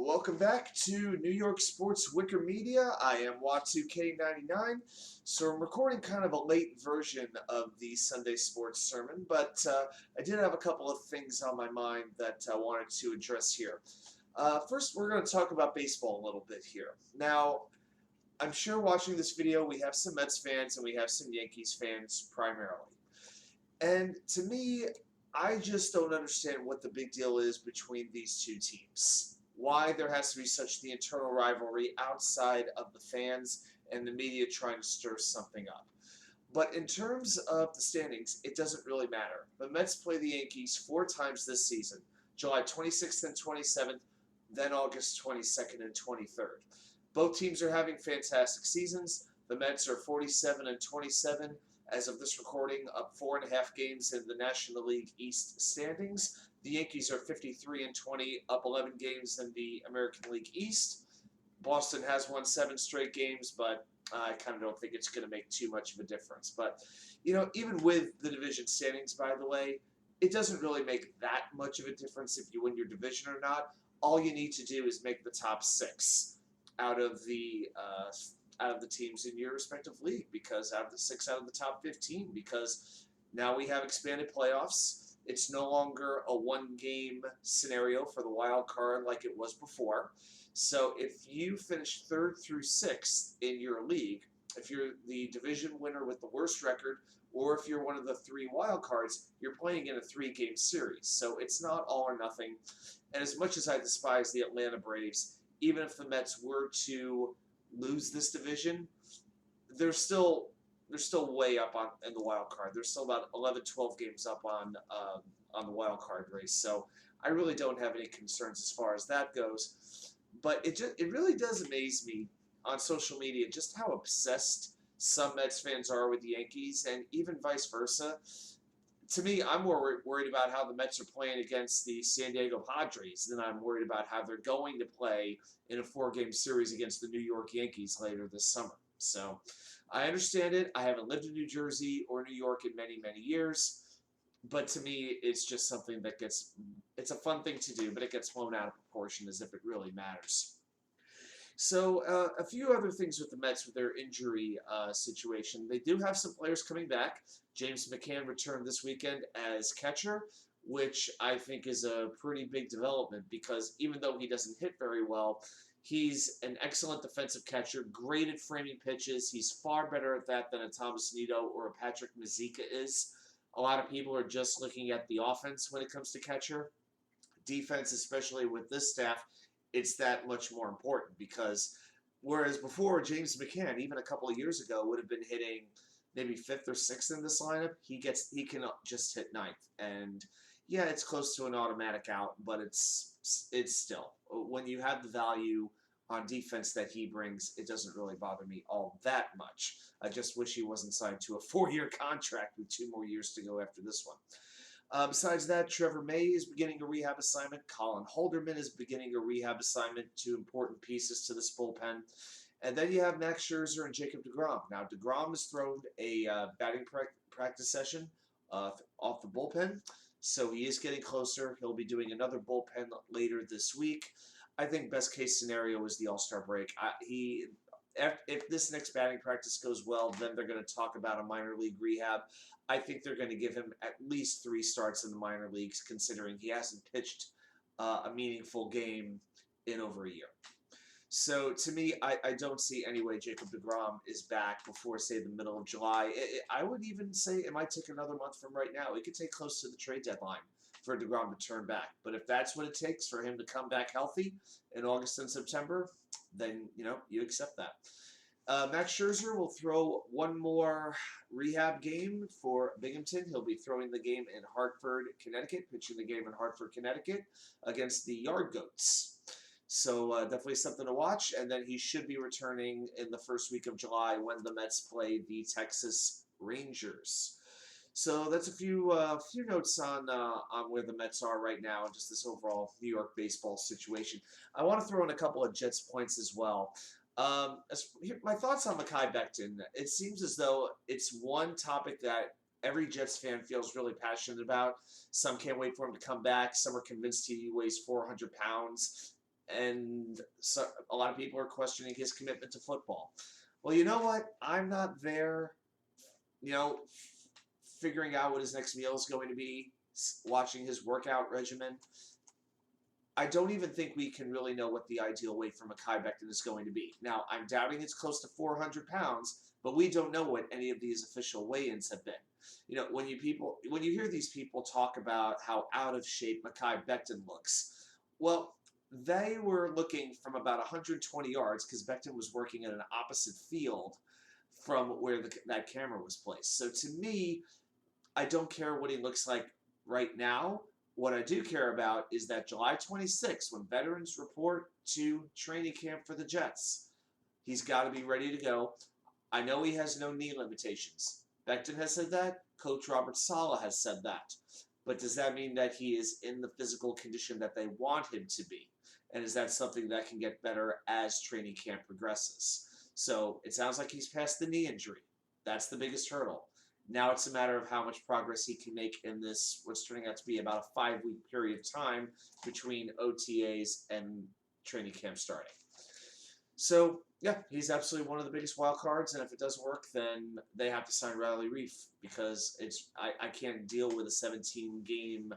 Welcome back to New York Sports Wicker Media. I am Watu-K99. So I'm recording kind of a late version of the Sunday sports sermon, but I did have a couple of things on my mind that I wanted to address here. First, we're going to talk about baseball a little bit here. Now, I'm sure watching this video, we have some Mets fans and we have some Yankees fans primarily. And to me, I just don't understand what the big deal is between these two teams. Why there has to be such the internal rivalry outside of the fans and the media trying to stir something up. But in terms of the standings, it doesn't really matter. The Mets play the Yankees 4 times this season, July 26th and 27th, then August 22nd and 23rd. Both teams are having fantastic seasons. The Mets are 47 and 27 as of this recording, up 4.5 games in the National League East standings. The Yankees are 53 and 20, up 11 games in the American League East. Boston has won 7 straight games, but I kind of don't think it's going to make too much of a difference. But, even with the division standings, by the way, it doesn't really make that much of a difference if you win your division or not. All you need to do is make the top 6 out of the teams in your respective league, because out of the 6 out of the top 15, because now we have expanded playoffs. It's no longer a one-game scenario for the wild card like it was before. So if you finish 3rd through 6th in your league, if you're the division winner with the worst record, or if you're one of the 3 wild cards, you're playing in a 3-game series. So it's not all or nothing. And as much as I despise the Atlanta Braves, even if the Mets were to lose this division, they're still way up in the wild card. They're still about 11, 12 games up on the wild card race. So I really don't have any concerns as far as that goes. But it really does amaze me on social media just how obsessed some Mets fans are with the Yankees, and even vice versa. To me, I'm more worried about how the Mets are playing against the San Diego Padres than I'm worried about how they're going to play in a 4-game series against the New York Yankees later this summer. So I understand it. I haven't lived in New Jersey or New York in many, many years. But to me, it's just something that it's a fun thing to do, but it gets blown out of proportion as if it really matters. So a few other things with the Mets with their injury situation. They do have some players coming back. James McCann returned this weekend as catcher, which I think is a pretty big development, because even though he doesn't hit very well, he's an excellent defensive catcher, great at framing pitches. He's far better at that than a Thomas Nido or a Patrick Mazeika is. A lot of people are just looking at the offense when it comes to catcher. Defense, especially with this staff, it's that much more important, because whereas before James McCann, even a couple of years ago, would have been hitting maybe 5th or 6th in this lineup, he can just hit 9th. And yeah, it's close to an automatic out, but it's still, when you have the value on defense that he brings, it doesn't really bother me all that much. I just wish he wasn't signed to a 4-year contract with 2 more years to go after this one. Besides that, Trevor May is beginning a rehab assignment. Colin Holderman is beginning a rehab assignment, 2 important pieces to this bullpen. And then you have Max Scherzer and Jacob deGrom. Now, deGrom has thrown a batting practice session off the bullpen, so he is getting closer. He'll be doing another bullpen later this week. I think best case scenario is the All-Star break. If this next batting practice goes well, then they're going to talk about a minor league rehab. I think they're going to give him at least 3 starts in the minor leagues, considering he hasn't pitched a meaningful game in over a year. So to me, I don't see any way Jacob deGrom is back before, say, the middle of July. I would even say it might take another month from right now. It could take close to the trade deadline for deGrom to turn back. But if that's what it takes for him to come back healthy in August and September, then, you accept that. Max Scherzer will throw one more rehab game for Binghamton. He'll be throwing the game in Hartford, Connecticut, pitching the game in Hartford, Connecticut against the Yard Goats. So definitely something to watch. And then he should be returning in the first week of July when the Mets play the Texas Rangers. So that's a few notes on where the Mets are right now and just this overall New York baseball situation. I want to throw in a couple of Jets points as well. My thoughts on Mekhi Becton. It seems as though it's one topic that every Jets fan feels really passionate about. Some can't wait for him to come back. Some are convinced he weighs 400 pounds. and so a lot of people are questioning his commitment to football. Well, you know what? I'm not there, you know, figuring out what his next meal is going to be, watching his workout regimen. I don't even think we can really know what the ideal weight for Mekhi Becton is going to be. Now, I'm doubting it's close to 400 pounds, but we don't know what any of these official weigh-ins have been. You know, when you hear these people talk about how out of shape Mekhi Becton looks, well, they were looking from about 120 yards because Becton was working in an opposite field from where that camera was placed. So to me, I don't care what he looks like right now. What I do care about is that July 26th, when veterans report to training camp for the Jets, he's got to be ready to go. I know he has no knee limitations. Becton has said that. Coach Robert Saleh has said that. But does that mean that he is in the physical condition that they want him to be? And is that something that can get better as training camp progresses? So it sounds like he's past the knee injury. That's the biggest hurdle. Now it's a matter of how much progress he can make in this, what's turning out to be about a 5-week period of time between OTAs and training camp starting. So, yeah, he's absolutely one of the biggest wild cards, and if it doesn't work, then they have to sign Riley Reef because I can't deal with a 17-game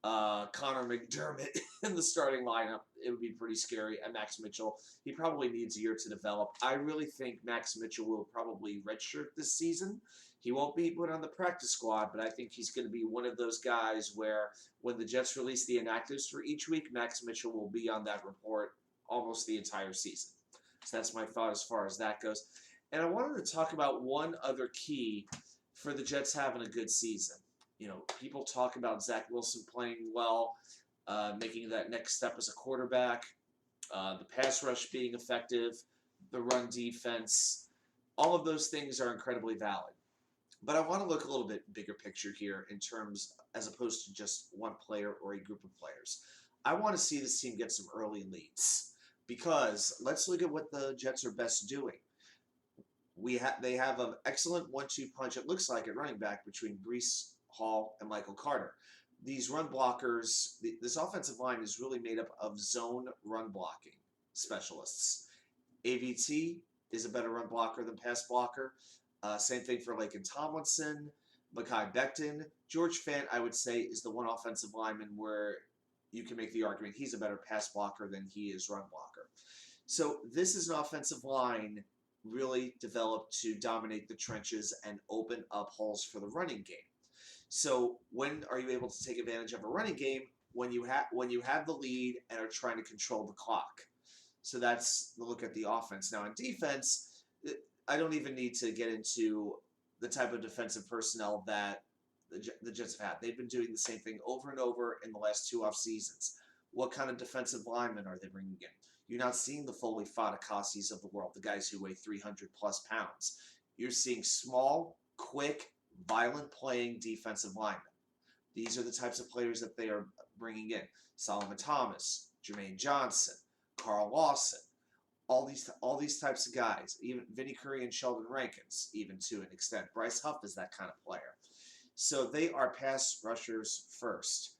Connor McDermott in the starting lineup. It would be pretty scary. And Max Mitchell, he probably needs a year to develop. I really think Max Mitchell will probably redshirt this season. He won't be put on the practice squad, but I think he's going to be one of those guys where when the Jets release the inactives for each week, Max Mitchell will be on that report almost the entire season. So that's my thought as far as that goes. And I wanted to talk about one other key for the Jets having a good season. You know, people talk about Zach Wilson playing well, making that next step as a quarterback, the pass rush being effective, the run defense. All of those things are incredibly valid. But I want to look a little bit bigger picture here in terms, as opposed to just one player or a group of players. I want to see this team get some early leads because let's look at what the Jets are best doing. They have an excellent 1-2 punch, it looks like, at running back between Breece Hall and Michael Carter. These run blockers, this offensive line is really made up of zone run blocking specialists. AVT is a better run blocker than pass blocker. Same thing for Laken Tomlinson, Mekhi Becton. George Fant, I would say, is the one offensive lineman where you can make the argument he's a better pass blocker than he is run blocker. So this is an offensive line really developed to dominate the trenches and open up holes for the running game. So when are you able to take advantage of a running game? When you have the lead and are trying to control the clock. So that's the look at the offense. Now in defense, I don't even need to get into the type of defensive personnel that the Jets have had. They've been doing the same thing over and over in the last 2 off seasons. What kind of defensive linemen are they bringing in? You're not seeing the Foley Fadakasis of the world, the guys who weigh 300 plus pounds. You're seeing small, quick, violent playing defensive linemen. These are the types of players that they are bringing in. Solomon Thomas, Jermaine Johnson, Carl Lawson, all these types of guys. Even Vinny Curry and Sheldon Rankins, even to an extent. Bryce Huff is that kind of player. So they are pass rushers first.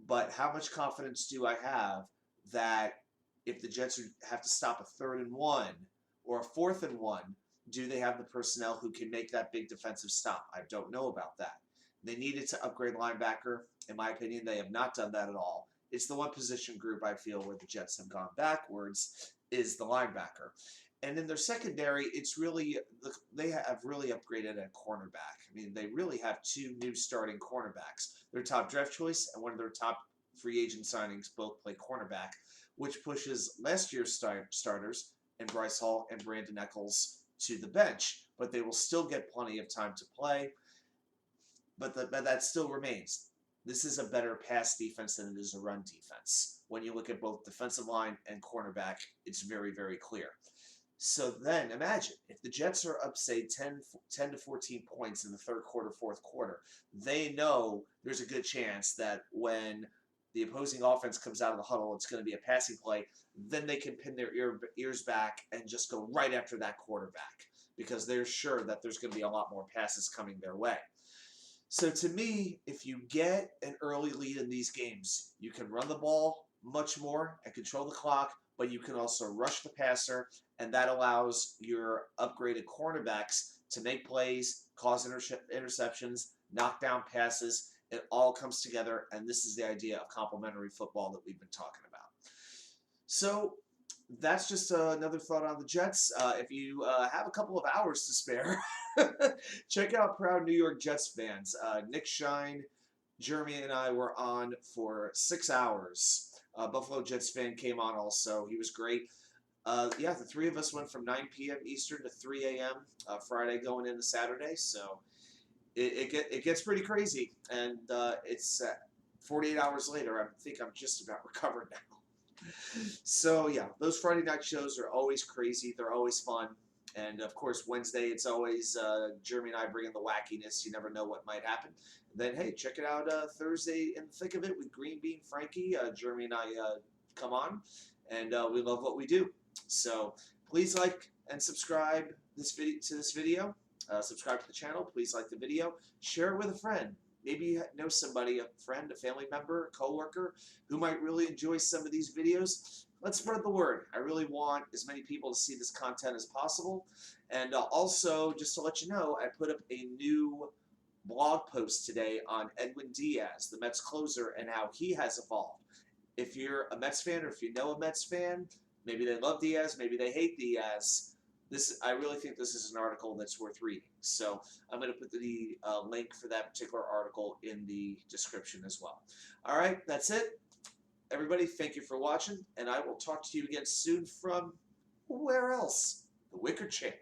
But how much confidence do I have that if the Jets have to stop a 3rd and 1 or a 4th and 1, do they have the personnel who can make that big defensive stop? I don't know about that. They needed to upgrade linebacker. In my opinion, they have not done that at all. It's the one position group I feel where the Jets have gone backwards is the linebacker. And in their secondary, it's really they have really upgraded at cornerback. I mean, they really have 2 new starting cornerbacks. Their top draft choice and one of their top free agent signings both play cornerback, which pushes last year's starters and Bryce Hall and Brandon Eccles to the bench. But they will still get plenty of time to play. But that still remains. This is a better pass defense than it is a run defense. When you look at both defensive line and cornerback, it's very, very clear. So then imagine if the Jets are up, say, 10 to 14 points in the 3rd quarter, 4th quarter, they know there's a good chance that when the opposing offense comes out of the huddle, it's going to be a passing play. Then they can pin their ears back and just go right after that quarterback because they're sure that there's going to be a lot more passes coming their way. So to me, if you get an early lead in these games, you can run the ball much more and control the clock but you can also rush the passer, and that allows your upgraded cornerbacks to make plays, cause interceptions, knock down passes. It all comes together, and this is the idea of complementary football that we've been talking about. So that's just another thought on the Jets. If you have a couple of hours to spare, check out Proud New York Jets fans. Nick Shine, Jeremy, and I were on for 6 hours. Buffalo Jets fan came on also. He was great. Yeah, the three of us went from 9 p.m. Eastern to 3 a.m. Friday going into Saturday. So it gets pretty crazy. And it's 48 hours later. I think I'm just about recovered now. So yeah, those Friday night shows are always crazy. They're always fun. And of course, Wednesday, it's always Jeremy and I bringing the wackiness. You never know what might happen. And then, hey, check it out Thursday in the thick of it with Green Bean Frankie. Jeremy and I come on, and we love what we do. So please like and subscribe to this video. Subscribe to the channel. Please like the video. Share it with a friend. Maybe you know somebody, a friend, a family member, a coworker, who might really enjoy some of these videos. Let's spread the word. I really want as many people to see this content as possible. And also, just to let you know, I put up a new blog post today on Edwin Diaz, the Mets closer, and how he has evolved. If you're a Mets fan, or if you know a Mets fan, maybe they love Diaz, maybe they hate Diaz. I really think this is an article that's worth reading. So I'm going to put the link for that particular article in the description as well. All right, that's it. Everybody, thank you for watching, and I will talk to you again soon from where else? The Wicker Chair.